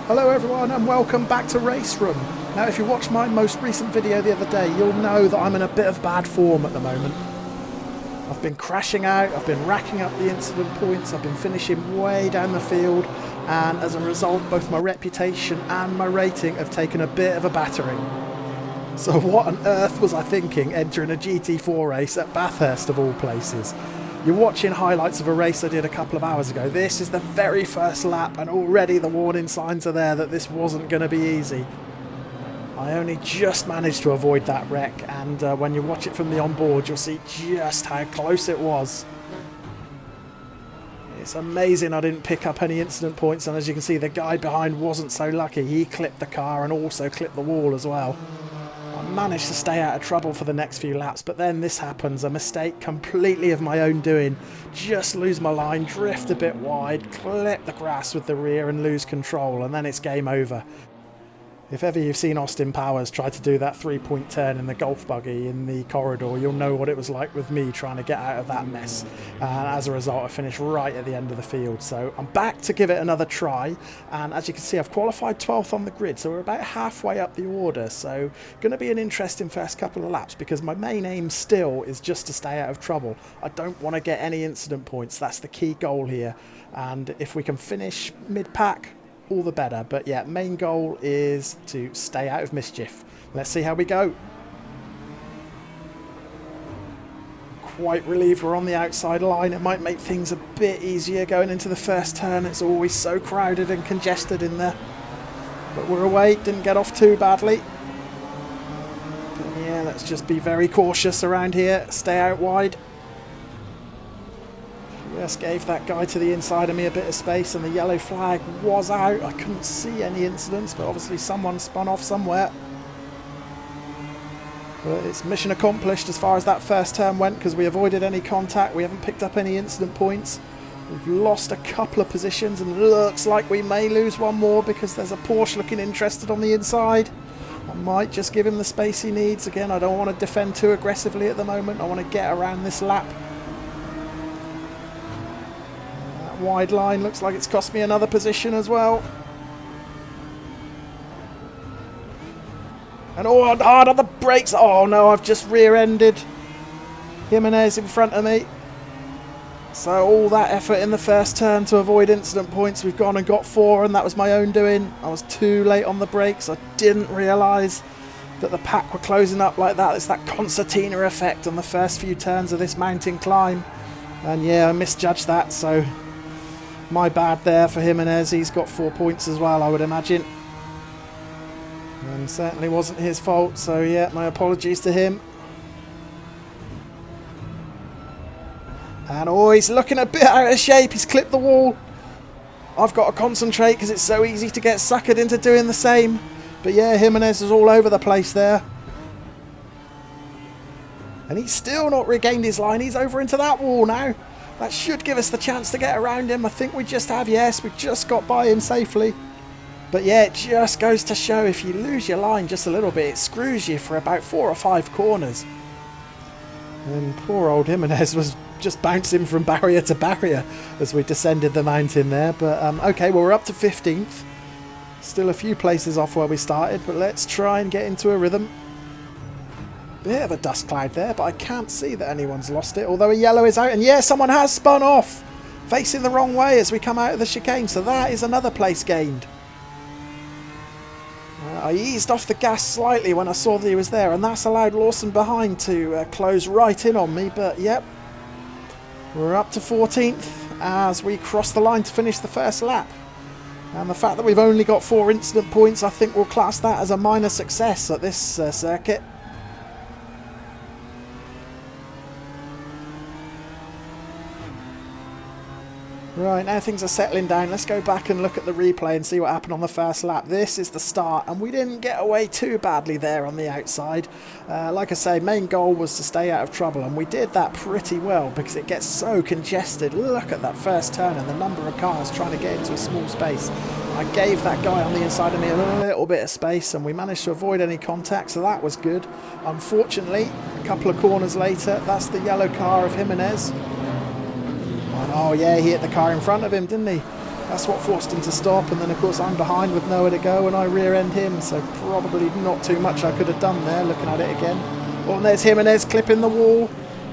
Hello everyone and welcome back to RaceRoom. Now if you watched my most recent video the other day, you'll know that I'm in a bit of bad form at the moment. I've been crashing out, I've been racking up the incident points, I've been finishing way down the field, and as a result both my reputation and my rating have taken a bit of a battering. So what on earth was I thinking entering a GT4 race at Bathurst of all places? You're watching highlights of a race I did a couple of hours ago. This is the very first lap and already the warning signs are there that this wasn't going to be easy. I only just managed to avoid that wreck, and when you watch it from the onboard you'll see just how close it was. It's amazing I didn't pick up any incident points, and as you can see the guy behind wasn't so lucky. He clipped the car and also clipped the wall as well. I managed to stay out of trouble for the next few laps, but then this happens, a mistake completely of my own doing. Just lose my line, drift a bit wide, clip the grass with the rear and lose control, and then it's game over. If ever you've seen Austin Powers try to do that three-point turn in the golf buggy in the corridor, you'll know what it was like with me trying to get out of that mess. And as a result, I finished right at the end of the field. So I'm back to give it another try. And as you can see, I've qualified 12th on the grid. So we're about halfway up the order. So going to be an interesting first couple of laps because my main aim still is just to stay out of trouble. I don't want to get any incident points. That's the key goal here. And if we can finish mid-pack, all the better. But yeah, main goal is to stay out of mischief. Let's see how we go. Quite relieved we're on the outside line. It might make things a bit easier going into the first turn. It's always so crowded and congested in there. But we're away, didn't get off too badly. But yeah, let's just be very cautious around here. Stay out wide. Just gave that guy to the inside of me a bit of space, and the yellow flag was out. I couldn't see any incidents, but obviously someone spun off somewhere. But it's mission accomplished as far as that first turn went, because we avoided any contact. We haven't picked up any incident points. We've lost a couple of positions, and looks like we may lose one more because there's a Porsche looking interested on the inside. I might just give him the space he needs. Again, I don't want to defend too aggressively at the moment. I want to get around this lap. Wide line looks like it's cost me another position as well. And oh, hard on the brakes. Oh no, I've just rear-ended Jimenez in front of me. So all that effort in the first turn to avoid incident points, we've gone and got 4, and that was my own doing. I was too late on the brakes. I didn't realise that the pack were closing up like that. It's that concertina effect on the first few turns of this mountain climb. And yeah, I misjudged that, so my bad there for Jimenez. He's got 4 points as well, I would imagine. And certainly wasn't his fault, so yeah, my apologies to him. And oh, he's looking a bit out of shape. He's clipped the wall. I've got to concentrate because it's so easy to get suckered into doing the same. But yeah, Jimenez is all over the place there. And he's still not regained his line. He's over into that wall now. That should give us the chance to get around him. I think we just have, yes, we just got by him safely. But yeah, it just goes to show if you lose your line just a little bit, it screws you for about 4 or 5 corners. And poor old Jimenez was just bouncing from barrier to barrier as we descended the mountain there. But okay, well, we're up to 15th. Still a few places off where we started, but let's try and get into a rhythm. Bit of a dust cloud there, but I can't see that anyone's lost it, although a yellow is out, and yeah, someone has spun off facing the wrong way as we come out of the chicane, so that is another place gained. I eased off the gas slightly when I saw that he was there, and that's allowed Lawson behind to close right in on me. But yep, we're up to 14th as we cross the line to finish the first lap, and the fact that we've only got 4 incident points, I think we'll class that as a minor success at this circuit. Right, now things are settling down. Let's go back and look at the replay and see what happened on the first lap. This is the start, and we didn't get away too badly there on the outside. Like I say, main goal was to stay out of trouble, and we did that pretty well because it gets so congested. Look at that first turn and the number of cars trying to get into a small space. I gave that guy on the inside of me a little bit of space, and we managed to avoid any contact, so that was good. Unfortunately, a couple of corners later, that's the yellow car of Jimenez. Oh yeah, he hit the car in front of him, didn't he? That's what forced him to stop, and then of course I'm behind with nowhere to go and I rear end him, so probably not too much I could have done there looking at it again. Oh, and there's Jimenez clipping the wall.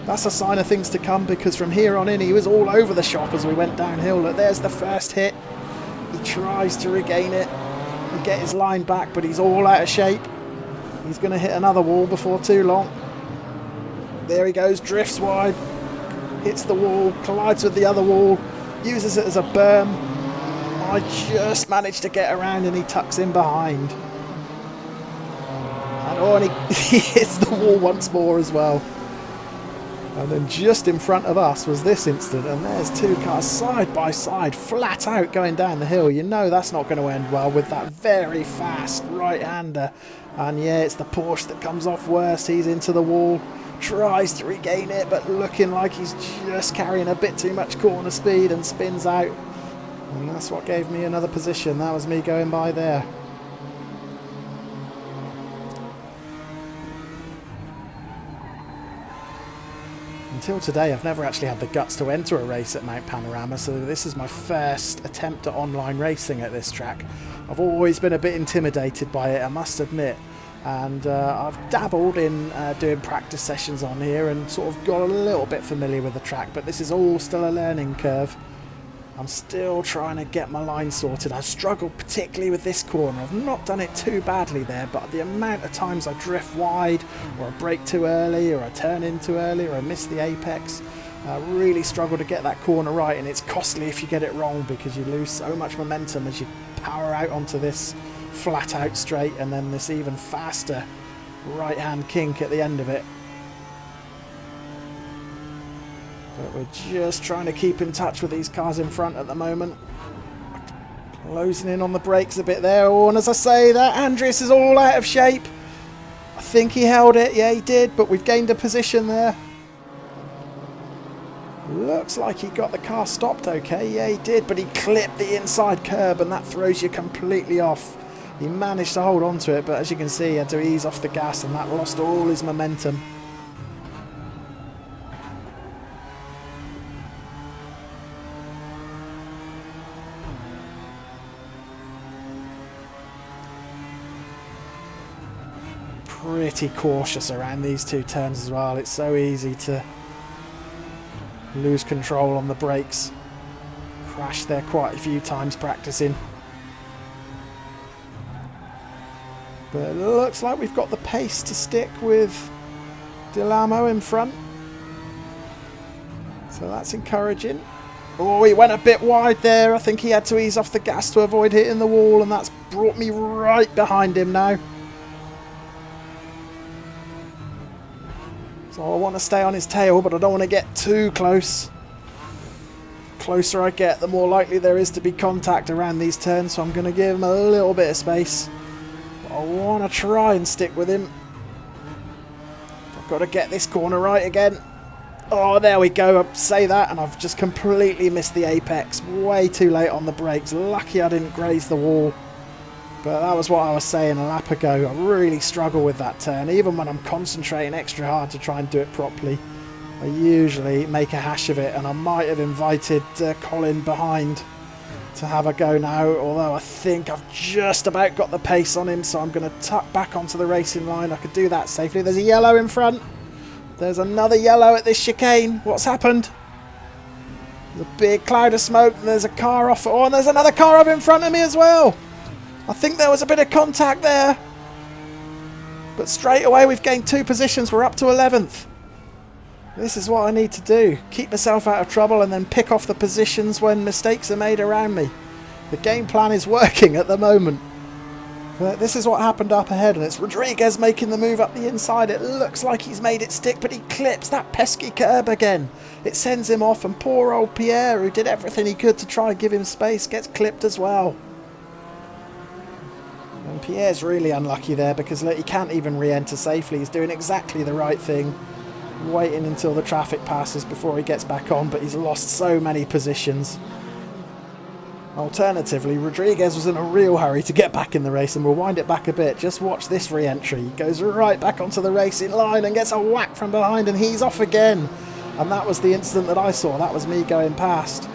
That's a sign of things to come, because from here on in he was all over the shop as we went downhill. Look, there's the first hit. He tries to regain it and get his line back, but he's all out of shape. He's going to hit another wall before too long. There he goes, drifts wide, hits the wall, collides with the other wall, uses it as a berm. I just managed to get around and he tucks in behind. And he hits the wall once more as well. And then just in front of us was this incident, and there's two cars side by side, flat out going down the hill. You know that's not going to end well with that very fast right-hander. And yeah, it's the Porsche that comes off worst. He's into the wall, tries to regain it, but looking like he's just carrying a bit too much corner speed and spins out. And that's what gave me another position. That was me going by there. Until today, I've never actually had the guts to enter a race at Mount Panorama, so this is my first attempt at online racing at this track. I've always been a bit intimidated by it, I must admit, and I've dabbled in doing practice sessions on here and sort of got a little bit familiar with the track, but this is all still a learning curve. I'm still trying to get my line sorted. I've struggled particularly with this corner. I've not done it too badly there, but the amount of times I drift wide, or I brake too early, or I turn in too early, or I miss the apex, I really struggle to get that corner right, and it's costly if you get it wrong because you lose so much momentum as you power out onto this flat out straight and then this even faster right hand kink at the end of it. But we're just trying to keep in touch with these cars in front at the moment. Closing in on the brakes a bit there. Oh, and as I say, that Andreas is all out of shape. I think he held it. Yeah, he did, but we've gained a position there. Looks like he got the car stopped okay. Yeah, he did, but he clipped the inside curb, and that throws you completely off. He managed to hold on to it, but as you can see, he had to ease off the gas, and that lost all his momentum. Pretty cautious around these two turns as well. It's so easy to lose control on the brakes. Crashed there quite a few times practicing. But it looks like we've got the pace to stick with Delamo in front. So that's encouraging. Oh, he went a bit wide there. I think he had to ease off the gas to avoid hitting the wall, and that's brought me right behind him now. So I want to stay on his tail, but I don't want to get too close. The closer I get, the more likely there is to be contact around these turns, so I'm going to give him a little bit of space. But I want to try and stick with him. I've got to get this corner right again. Oh, there we go. I say that, and I've just completely missed the apex. Way too late on the brakes. Lucky I didn't graze the wall. But that was what I was saying a lap ago. I really struggle with that turn. Even when I'm concentrating extra hard to try and do it properly, I usually make a hash of it. And I might have invited Colin behind to have a go now. Although I think I've just about got the pace on him. So I'm going to tuck back onto the racing line. I could do that safely. There's a yellow in front. There's another yellow at this chicane. What's happened? There's a big cloud of smoke. And there's a car off. Oh, and there's another car up in front of me as well. I think there was a bit of contact there. But straight away we've gained 2 positions. We're up to 11th. This is what I need to do. Keep myself out of trouble and then pick off the positions when mistakes are made around me. The game plan is working at the moment. But this is what happened up ahead, and it's Rodriguez making the move up the inside. It looks like he's made it stick, but he clips that pesky curb again. It sends him off, and poor old Pierre, who did everything he could to try and give him space, gets clipped as well. And Pierre's really unlucky there because look, he can't even re-enter safely. He's doing exactly the right thing, waiting until the traffic passes before he gets back on, but he's lost so many positions. Alternatively, Rodriguez was in a real hurry to get back in the race, and we'll wind it back a bit. Just watch this re-entry. He goes right back onto the racing line and gets a whack from behind, and he's off again. And that was the incident that I saw. That was me going past.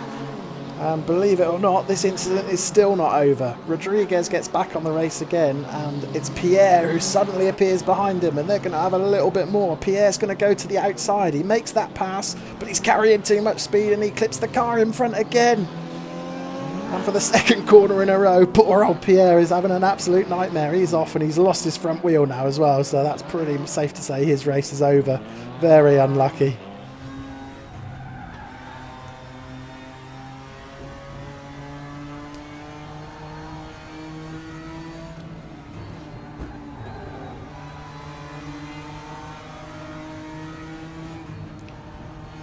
And believe it or not, this incident is still not over. Rodriguez gets back on the race again, and it's Pierre who suddenly appears behind him, and they're going to have a little bit more. Pierre's going to go to the outside. He makes that pass, but he's carrying too much speed, and he clips the car in front again. And for the second corner in a row, poor old Pierre is having an absolute nightmare. He's off, and he's lost his front wheel now as well, so that's pretty safe to say his race is over. Very unlucky.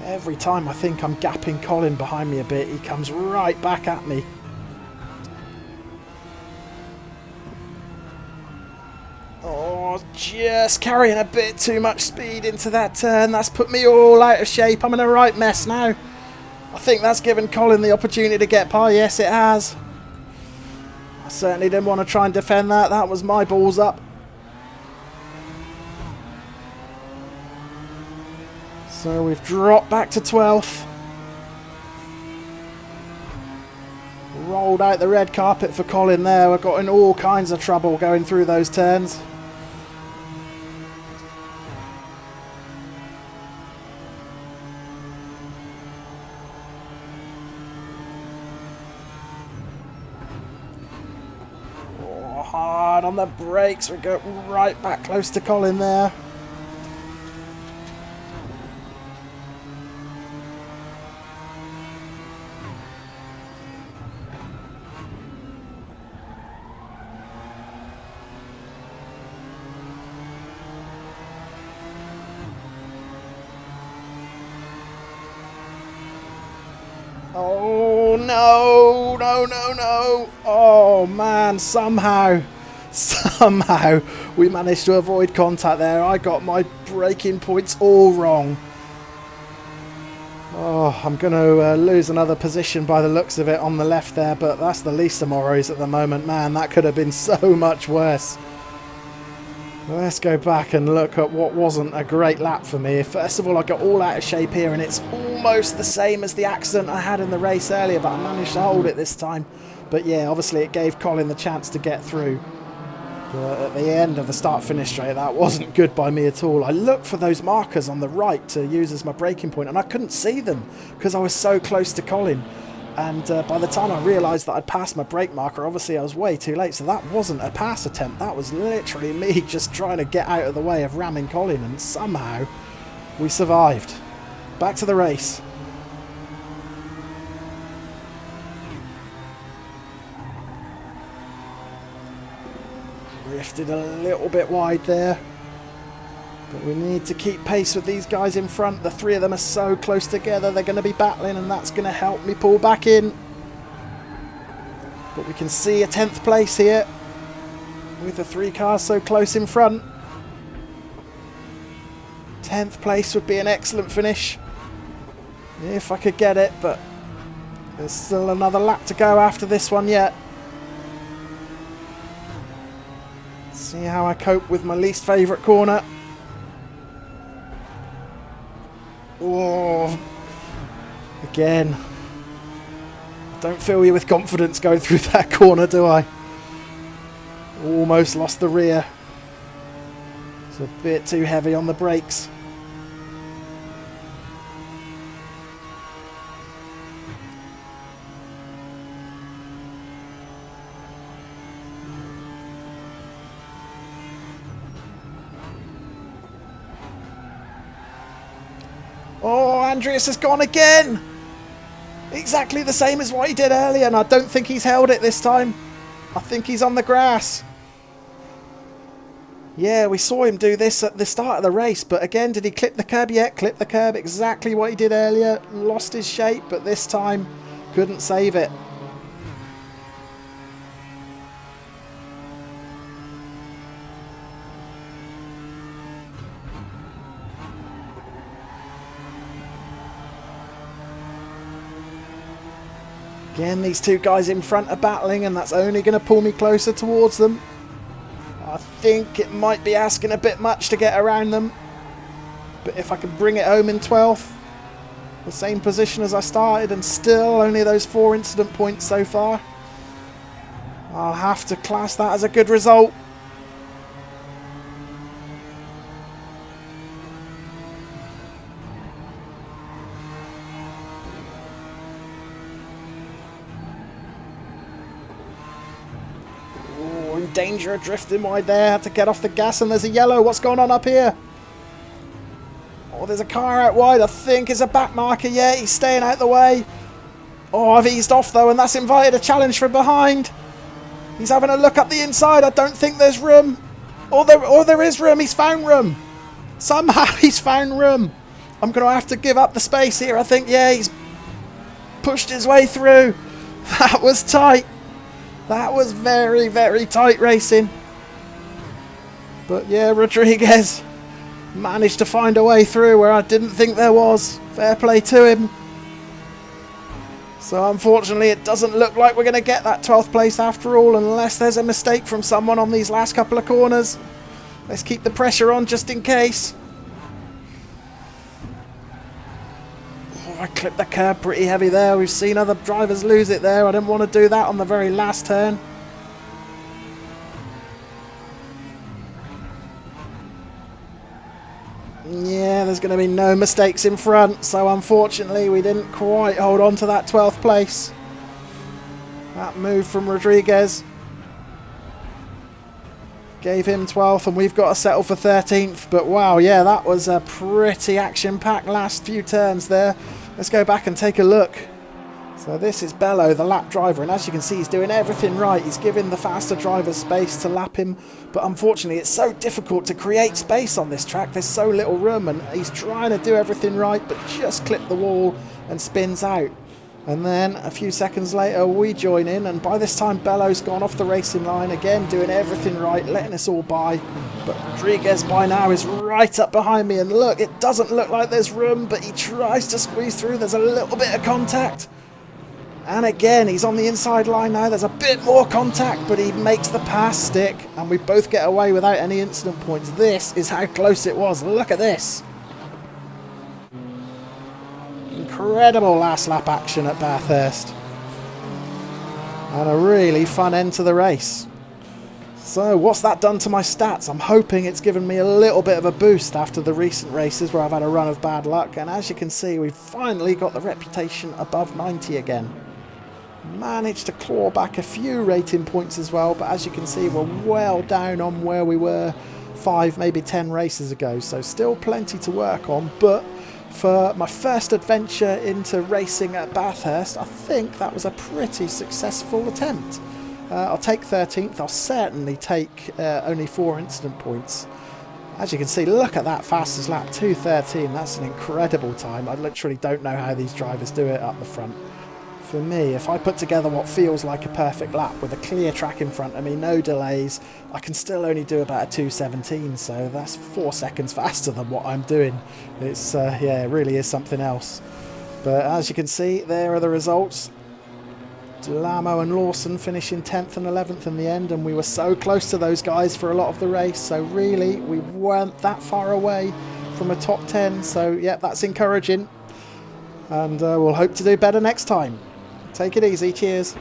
Every time I think I'm gapping Colin behind me a bit, he comes right back at me. Oh, just carrying a bit too much speed into that turn. That's put me all out of shape. I'm in a right mess now. I think that's given Colin the opportunity to get by. Yes, it has. I certainly didn't want to try and defend that. That was my balls up. So we've dropped back to 12th. Rolled out the red carpet for Colin there. We've got in all kinds of trouble going through those turns. Oh, hard on the brakes. We go right back close to Colin there. Oh, no, no, no, no. Oh, man, somehow we managed to avoid contact there. I got my braking points all wrong. Oh, I'm going to lose another position by the looks of it on the left there, but that's the least of my worries at the moment. Man, that could have been so much worse. Let's go back and look at what wasn't a great lap for me. First of all, I got all out of shape here, and it's almost the same as the accident I had in the race earlier, but I managed to hold it this time. But yeah, obviously it gave Colin the chance to get through. But at the end of the start-finish straight, that wasn't good by me at all. I looked for those markers on the right to use as my braking point, and I couldn't see them because I was so close to Colin. And by the time I realised that I'd passed my brake marker, obviously I was way too late. So that wasn't a pass attempt. That was literally me just trying to get out of the way of ramming Colin. And somehow we survived. Back to the race. Drifted a little bit wide there. But we need to keep pace with these guys in front. The three of them are so close together. They're going to be battling, and that's going to help me pull back in. But we can see a 10th place here with the three cars so close in front. 10th place would be an excellent finish if I could get it, but there's still another lap to go after this one yet. See how I cope with my least favourite corner. Oh, again, I don't fill you with confidence going through that corner, do I? Almost lost the rear. It's a bit too heavy on the brakes. Oh, Andreas has gone again! Exactly the same as what he did earlier, and I don't think he's held it this time. I think he's on the grass. Yeah, we saw him do this at the start of the race, but again, did he clip the curb yet? Clip the curb, exactly what he did earlier. Lost his shape, but this time couldn't save it. Again, these two guys in front are battling, and that's only going to pull me closer towards them. I think it might be asking a bit much to get around them. But if I can bring it home in 12th, The same position as I started, and still only those 4 incident points so far. I'll have to class that as a good result. Oh, in danger of drifting wide there. Had to get off the gas, and there's a yellow. What's going on up here? Oh, there's a car out wide. I think it's a back marker. Yeah, he's staying out the way. Oh, I've eased off though, and that's invited a challenge from behind. He's having a look up the inside. I don't think there's room. Or there is room. He's found room. Somehow he's found room. I'm going to have to give up the space here, I think. Yeah, he's pushed his way through. That was tight. That was very, very tight racing. But yeah, Rodriguez managed to find a way through where I didn't think there was. Fair play to him. So unfortunately it doesn't look like we're going to get that 12th place after all, unless there's a mistake from someone on these last couple of corners. Let's keep the pressure on just in case. Oh, I clipped the curb pretty heavy there. We've seen other drivers lose it there. I didn't want to do that on the very last turn. Yeah, there's going to be no mistakes in front, so unfortunately we didn't quite hold on to that 12th place. That move from Rodriguez gave him 12th, and we've got to settle for 13th. But wow, yeah, that was a pretty action-packed last few turns there. Let's go back and take a look. So this is Bello, the lap driver, and as you can see, he's doing everything right. He's giving the faster drivers space to lap him, but unfortunately it's so difficult to create space on this track. There's so little room, and he's trying to do everything right, but just clip the wall and spins out. And then a few seconds later we join in, and by this time Bello's gone off the racing line again, doing everything right, letting us all by. But Rodriguez by now is right up behind me, and look, it doesn't look like there's room, but he tries to squeeze through. There's a little bit of contact. And again, he's on the inside line now. There's a bit more contact, but he makes the pass stick, and we both get away without any incident points. This is how close it was. Look at this. Incredible last lap action at Bathurst. And a really fun end to the race. So what's that done to my stats? I'm hoping it's given me a little bit of a boost after the recent races where I've had a run of bad luck. And as you can see, we've finally got the reputation above 90 again. Managed to claw back a few rating points as well, but as you can see, we're well down on where we were 5, maybe 10 races ago, so still plenty to work on. But for my first adventure into racing at Bathurst, I think that was a pretty successful attempt. I'll take 13th. I'll certainly take only 4 incident points. As you can see, look at that fastest lap, 2:13. That's an incredible time. I literally don't know how these drivers do it up the front. For me, if I put together what feels like a perfect lap with a clear track in front of me, no delays, I can still only do about a 2:17, so that's 4 seconds faster than what I'm doing. It's yeah, it really is something else. But as you can see, there are the results. Delamo and Lawson finishing 10th and 11th in the end, and we were so close to those guys for a lot of the race, so really we weren't that far away from a top 10, so yeah, that's encouraging, and we'll hope to do better next time. Take it easy, cheers.